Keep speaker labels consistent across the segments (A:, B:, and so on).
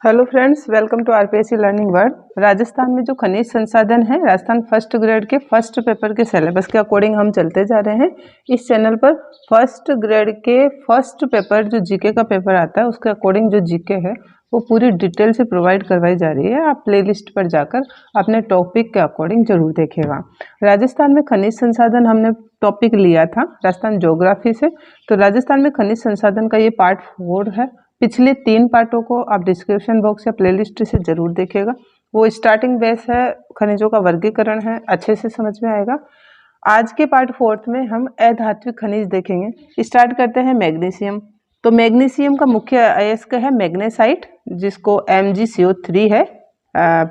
A: Hello friends, welcome to RPSC learning world. Rajasthan में जो खनिज संसाधन है, राजस्थान फर्स्ट ग्रेड के फर्स्ट पेपर के सिलेबस के अकॉर्डिंग हम चलते जा रहे हैं। इस चैनल पर फर्स्ट ग्रेड के फर्स्ट पेपर जो जीके का पेपर आता है उसके अकॉर्डिंग जो जीके है वो पूरी डिटेल से प्रोवाइड करवाई जा रही है। आप प्लेलिस्ट पर जाकर अपने टॉपिक के अकॉर्डिंग जरूर देखिएगा। राजस्थान में खनिज संसाधन हमने टॉपिक लिया था राजस्थान ज्योग्राफी से, तो राजस्थान में खनिज संसाधन का ये पार्ट 4 है। पिछले 3 पार्टों को आप डिस्क्रिप्शन बॉक्स या प्लेलिस्ट से जरूर देखिएगा। वो स्टार्टिंग बेस है, खनिजों का वर्गीकरण है, अच्छे से समझ में आएगा। आज के पार्ट 4 में हम अधात्विक खनिज देखेंगे। स्टार्ट करते हैं मैग्नीशियम। तो मैग्नीशियम का मुख्य अयस्क है मैग्नेसाइट, जिसको MgCO3 है।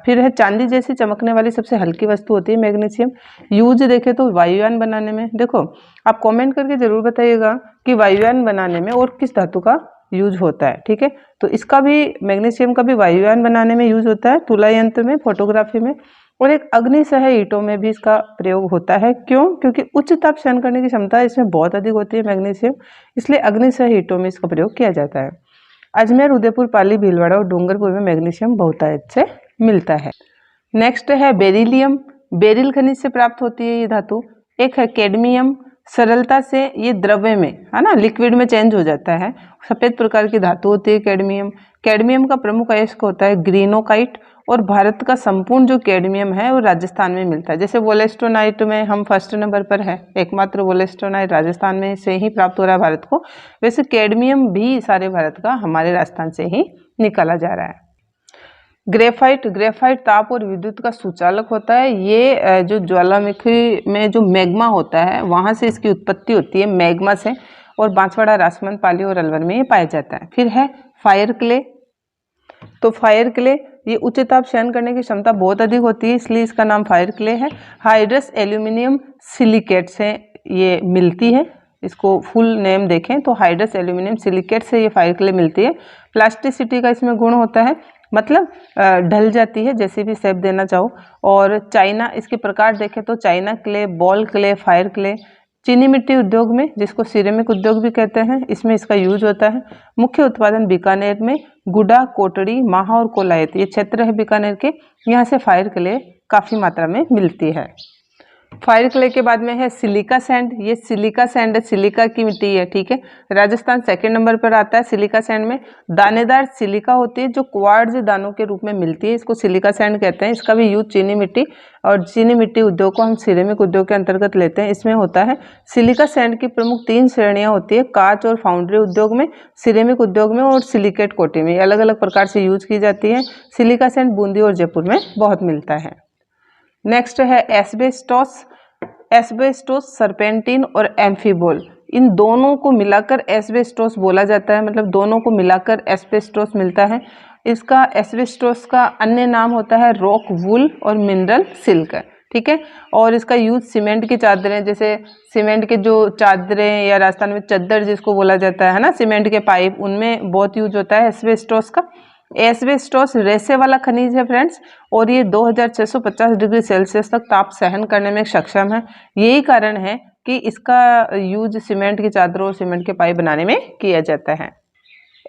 A: फिर है चांदी जैसी चमकने वाली सबसे हल्की वस्तु होती है मैग्नीशियम। यूज देखे तो वायुयान बनाने में, देखो आप कमेंट करके जरूर बताइएगा कि वायुयान बनाने में और किस धातु का यूज होता है। ठीक है, तो इसका भी मैग्नीशियम का भी वायुयान बनाने में यूज होता है, तुला यंत्र में, फोटोग्राफी में, और एक अग्निसह ईंटों में भी इसका प्रयोग होता है। क्यों? क्योंकि उच्च ताप सहन करने की क्षमता इसमें बहुत अधिक होती है मैग्नीशियम, इसलिए अग्निसह ईंटों में इसका प्रयोग किया जाता है। अजमेर, उदयपुर, पाली, भीलवाड़ा और डूंगरपुर में मैग्नीशियम बहुतायत से मिलता है। नेक्स्ट है बेरिलियम। बेरिल खनिज से प्राप्त होती है ये धातु। एक है कैडमियम, सरलता से ये द्रव्य में, है ना, लिक्विड में चेंज हो जाता है। सफेद प्रकार की धातु होती है कैडमियम। कैडमियम का प्रमुख अयस्क होता है ग्रीनोकाइट, और भारत का संपूर्ण जो कैडमियम है वो राजस्थान में मिलता है। जैसे वोलेस्टोनाइट में हम फर्स्ट नंबर पर है, एकमात्र वोलेस्टोनाइट राजस्थान में से ही प्राप्त हो रहा है भारत को, वैसे कैडमियम भी सारे भारत का हमारे राजस्थान से ही निकाला जा रहा है। ग्रेफाइट। ग्रेफाइट ताप और विद्युत का सुचालक होता है। ये जो ज्वालामुखी में जो मैग्मा होता है वहां से इसकी उत्पत्ति होती है, मैग्मा से, और बांसवाड़ा, राजसमंद, पाली और अलवर में ये पाया जाता है। फिर है फायर क्ले। तो फायर क्ले ये उच्च ताप सहन करने की क्षमता बहुत अधिक होती है, इसलिए इसका नाम फायर क्ले है। हाइड्रस एल्यूमिनियम सिलिकेट से ये मिलती है। इसको फुल नेम देखें तो हाइड्रस एल्यूमिनियम सिलिकेट से ये फायर क्ले मिलती है। प्लास्टिसिटी का इसमें गुण होता है, मतलब ढल जाती है, जैसे भी शेप देना चाहो। और चाइना, इसके प्रकार देखें तो China clay, ball clay, fire clay. चीनी मिट्टी उद्योग में, जिसको सिरेमिक उद्योग भी कहते हैं, इसमें इसका यूज होता है। मुख्य उत्पादन बीकानेर में गुडा, कोटड़ी, माहा और कोलायत, ये क्षेत्र है बीकानेर के, यहाँ से फायर क्ले काफी मात्रा में मिलती है। फायर क्ले के बाद में है सिलिका सैंड। ये सिलिका सैंड, सिलिका की मिट्टी है। ठीक है, राजस्थान सेकंड नंबर पर आता है सिलिका सैंड में। दानेदार सिलिका होती है जो क्वार्ट्ज दानों के रूप में मिलती है, इसको सिलिका सैंड कहते हैं। इसका भी यूज चीनी मिट्टी, और चीनी मिट्टी उद्योग को हम सिरेमिक उद्योग के अंतर्गत लेते हैं, इसमें होता है। सिलिका सैंड की प्रमुख 3 श्रेणियां होती है, कांच और फाउंड्री उद्योग में, सिरेमिक उद्योग में और सिलिकेट कोटी में। अलग अलग प्रकार से यूज की जाती है। सिलिका सैंड बूंदी और जयपुर में बहुत मिलता है। नेक्स्ट है एस्बेस्टोस। एस्बेस्टोस, सर्पेंटिन और एम्फीबोल, इन दोनों को मिलाकर एस्बेस्टोस बोला जाता है, मतलब दोनों को मिलाकर एस्बेस्टोस मिलता है। इसका एस्बेस्टोस का अन्य नाम होता है रॉक वूल और मिनरल सिल्क। ठीक है, और इसका यूज सीमेंट की चादरें, जैसे सीमेंट के जो चादरें या राजस्थान में चद्दर जिसको बोला जाता है ना, सीमेंट के पाइप, उनमें बहुत यूज होता है एस्बेस्टोस का। एस्बेस्टोस रेसे वाला खनिज है फ्रेंड्स, और ये 2650 डिग्री सेल्सियस तक ताप सहन करने में सक्षम है। यही कारण है कि इसका यूज सीमेंट की चादरों और सीमेंट के पाइप बनाने में किया जाता है।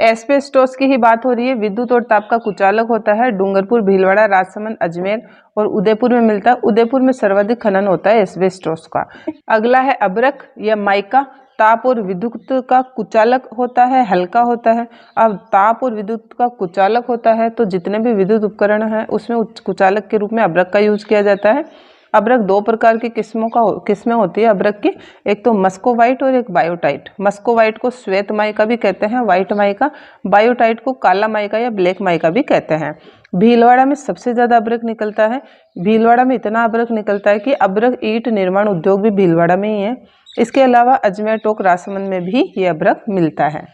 A: एस्बेस्टोस की ही बात हो रही है। विद्युत और ताप का कुचालक होता है। डूंगरपुर, भीलवाड़ा, राजसमंद, अजमेर और उदयपुर में मिलता है। उदयपुर में सर्वाधिक खनन होता है एस्बेस्टोस का। अगला है अब्रक या माइका। ताप और विद्युत का कुचालक होता है, हल्का होता है। अब ताप और विद्युत का कुचालक होता है तो जितने भी विद्युत उपकरण हैं उसमें कुचालक के रूप में अब्रक का यूज किया जाता है। अब्रक 2 प्रकार की किस्में होती है अब्रक की, एक तो मस्कोवाइट और एक बायोटाइट। मस्कोवाइट को श्वेत माइका भी कहते हैं, व्हाइट माइका। बायोटाइट को काला माइका या ब्लैक माइका भी कहते हैं। भीलवाड़ा में सबसे ज्यादा अब्रक निकलता है। भीलवाड़ा में इतना अब्रक निकलता है कि अब्रक ईंट निर्माण उद्योग भी भीलवाड़ा में ही है। इसके अलावा अजमेर, टोंक, राजसमंद में भी ये अब्रक मिलता है।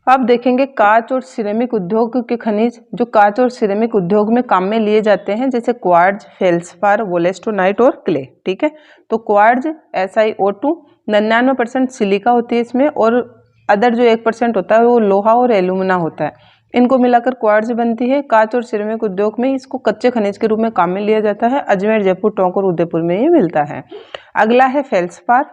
A: अब देखेंगे कांच और सिरेमिक उद्योग के खनिज, जो कांच और सिरेमिक उद्योग में काम में लिए जाते हैं, जैसे क्वार्ट्ज, फेल्सपार, वोलेस्टोनाइट और क्ले। ठीक है, तो क्वार्ट्ज SiO2, 99% सिलिका होती है इसमें, और अदर जो 1% होता है वो लोहा और एल्यूमिना होता है। इनको मिलाकर क्वार्ट्ज बनती है। कांच और सिरेमिक उद्योग में इसको कच्चे खनिज के रूप में काम में लिया जाता है। अजमेर, जयपुर, टोंक और उदयपुर में ये मिलता है। अगला है फेल्सपार।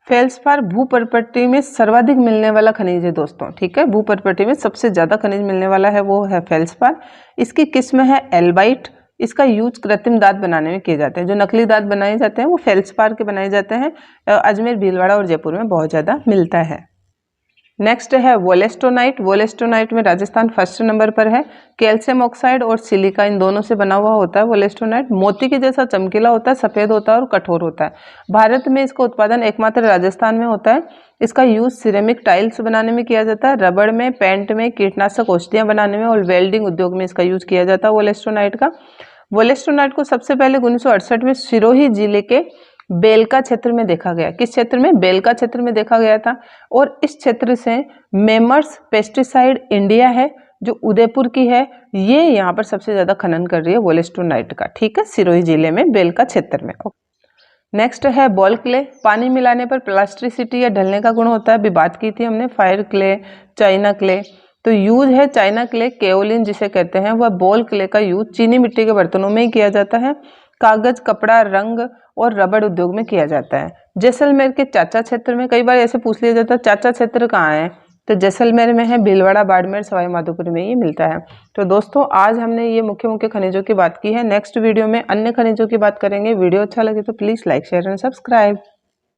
A: फेल्सपार भूपर्पट्टी में सर्वाधिक मिलने वाला खनिज है दोस्तों, ठीक है। भूपर्पट्टी में सबसे ज्यादा खनिज मिलने वाला है वो है फेल्सपार। इसकी किस्म है एल्बाइट। इसका यूज कृत्रिम दांत बनाने में किए जाते हैं। जो नकली दांत बनाए जाते हैं वो फेल्सपार के बनाए जाते हैं। अजमेर, भीलवाड़ा और जयपुर में बहुत ज्यादा मिलता है। नेक्स्ट है वोलेस्टोनाइट। वोलेस्टोनाइट में राजस्थान फर्स्ट नंबर पर है। कैल्शियम ऑक्साइड और सिलिका इन दोनों से बना हुआ होता है वोलेस्टोनाइट। मोती के जैसा चमकीला होता है, सफेद होता है और कठोर होता है। भारत में इसका उत्पादन एकमात्र राजस्थान में होता है। इसका यूज सिरेमिक टाइल्स बनाने में किया जाता है, रबड़ में, पेंट में, कीटनाशक औषधियां बनाने में और वेल्डिंग उद्योग में इसका यूज किया जाता है वोलेस्टोनाइट का। वोलेस्टोनाइट को सबसे पहले 1968 में सिरोही जिले के बेलका क्षेत्र में देखा गया। किस क्षेत्र में? बेलका क्षेत्र में देखा गया था। और इस क्षेत्र से मेमर्स पेस्टिसाइड इंडिया है जो उदयपुर की है, ये यहाँ पर सबसे ज्यादा खनन कर रही है वोलेस्टोनाइट का, ठीक है, सिरोही जिले में बेलका क्षेत्र में। नेक्स्ट है बॉल क्ले। पानी मिलाने पर प्लास्टिसिटी या ढलने का गुण होता है। अभी बात की थी हमने फायर क्ले, चाइना क्ले। तो यूज है चाइना क्ले, केओलिन जिसे कहते हैं, वह बॉल क्ले का यूज चीनी मिट्टी के बर्तनों में ही किया जाता है। कागज, कपड़ा, रंग और रबड़ उद्योग में किया जाता है। जैसलमेर के चाचा क्षेत्र में, कई बार ऐसे पूछ लिया जाता है चाचा क्षेत्र कहाँ है, तो जैसलमेर में है, भीलवाड़ा, बाड़मेर, सवाई माधोपुर में ये मिलता है। तो दोस्तों आज हमने ये मुख्य मुख्य खनिजों की बात की है। नेक्स्ट वीडियो में अन्य खनिजों की बात करेंगे। वीडियो अच्छा लगे तो please like, share and subscribe.